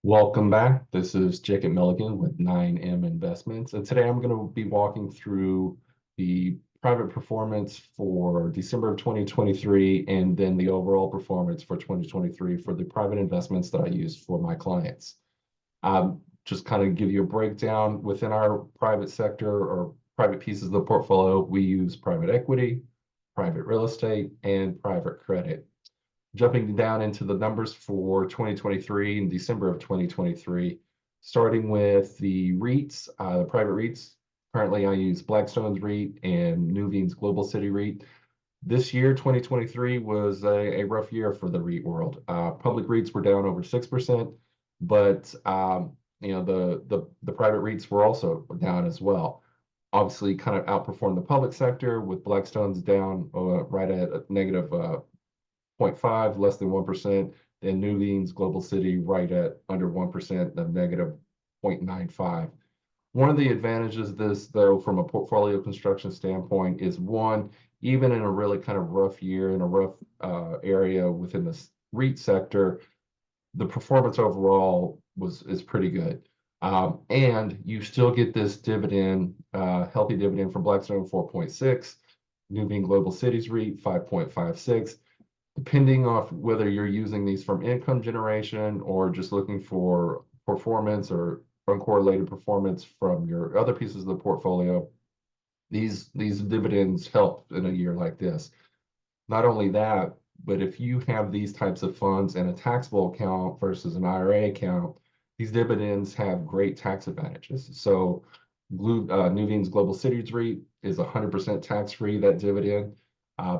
Welcome back. This is Jacob Milligan with 9M Investments, and today I'm going to be walking through the private performance for December of 2023 and then the overall performance for 2023 for the private investments that I use for my clients. Just kind of give you a breakdown within our private sector or private pieces of the portfolio. We use private equity, private real estate, and private credit. Jumping down into the numbers for 2023 in December of 2023, starting with the REITs, the private REITs. Currently, I use Blackstone's REIT and Nuveen's Global City REIT. This year, 2023, was a rough year for the REIT world. Public REITs were down over 6%, but the private REITs were also down as well. Obviously, kind of outperformed the public sector with Blackstone's down right at a negative 0.5, less than 1%. Then Nuveen's Global City right at under 1%, a negative 0.95. One of the advantages of this, though, from a portfolio construction standpoint, is one, even in a really kind of rough year, in a rough area within the REIT sector, the performance overall is pretty good. And you still get this dividend, healthy dividend from Blackstone, 4.6, Nuveen Global Cities REIT, 5.56. Depending on whether you're using these from income generation or just looking for performance or uncorrelated performance from your other pieces of the portfolio, these dividends help in a year like this. Not only that, but if you have these types of funds in a taxable account versus an IRA account, these dividends have great tax advantages. So Nuveen's Global Cities REIT is 100% tax-free, that dividend.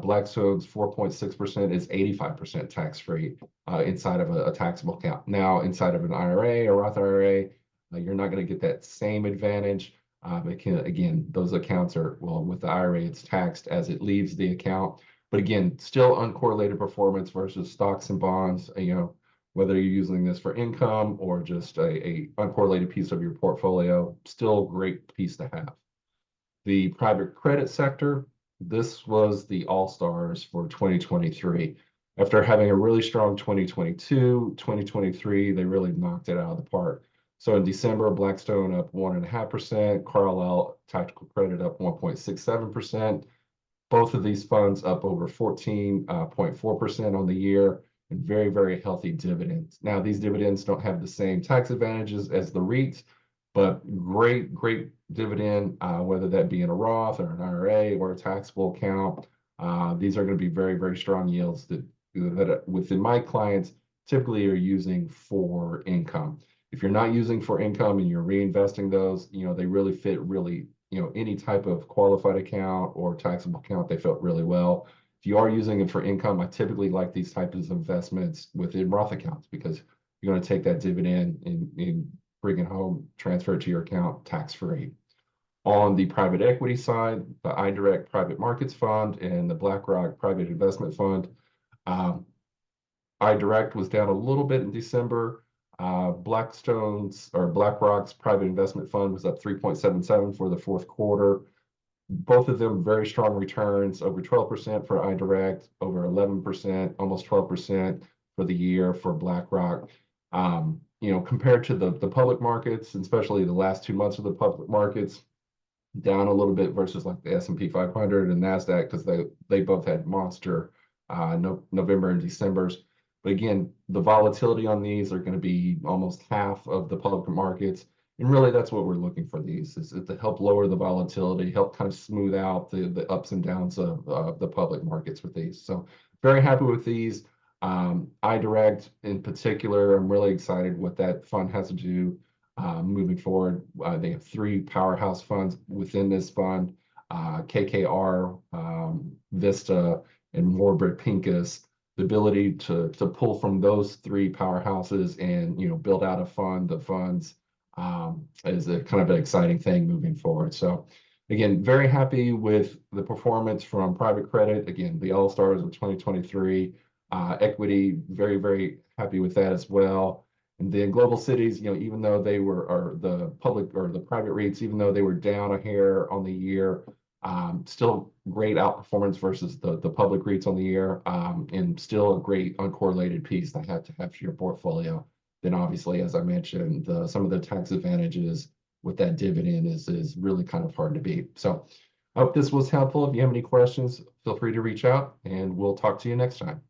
Blackstone's 4.6% is 85% tax-free inside of a taxable account. Now, inside of an IRA or Roth IRA, you're not going to get that same advantage. Again, those accounts are, well, with the IRA, it's taxed as it leaves the account. But again, still uncorrelated performance versus stocks and bonds, whether you're using this for income or just a uncorrelated piece of your portfolio, still a great piece to have. The private credit sector, this was the all-stars for 2023. After having a really strong 2022, 2023, they really knocked it out of the park. So in December, Blackstone up 1.5%, Carlyle Tactical Credit up 1.67%. Both of these funds up over 14.4% on the year, and very, very healthy dividends. Now, these dividends don't have the same tax advantages as the REITs, but great, great dividend, whether that be in a Roth or an IRA or a taxable account. These are going to be very, very strong yields that within my clients typically are using for income. If you're not using for income and you're reinvesting those, they really fit any type of qualified account or taxable account, they fit really well. If you are using it for income, I typically like these types of investments within Roth accounts because you're going to take that dividend and bring it home, transfer it to your account tax-free. On the private equity side, the iDirect Private Markets Fund and the BlackRock Private Investment Fund. iDirect was down a little bit in December. BlackRock's Private Investment Fund was up 3.77 for the fourth quarter. Both of them very strong returns, over 12% for iDirect, over 11%, almost 12% for the year for BlackRock. Compared to the public markets, especially the last 2 months of the public markets, down a little bit versus like the S&P 500 and NASDAQ because they both had monster November and December's. But again, the volatility on these are going to be almost half of the public markets. And really, that's what we're looking for these, is to help lower the volatility, help kind of smooth out the ups and downs of the public markets with these. So very happy with these. iDirect in particular, I'm really excited what that fund has to do moving forward. They have 3 powerhouse funds within this fund, KKR, Vista, and Warburg Pincus. The ability to pull from those 3 powerhouses and build out a fund, the funds, is a kind of an exciting thing moving forward. So again, very happy with the performance from private credit. Again, the all-stars of 2023. Equity, very, very happy with that as well. And then global cities, even though they were, or the public or the private REITs, even though they were down a hair on the year, still great outperformance versus the public REITs on the year, and still a great uncorrelated piece that had to have for your portfolio. then obviously, as I mentioned, some of the tax advantages with that dividend is really kind of hard to beat. So I hope this was helpful. If you have any questions, feel free to reach out and we'll talk to you next time.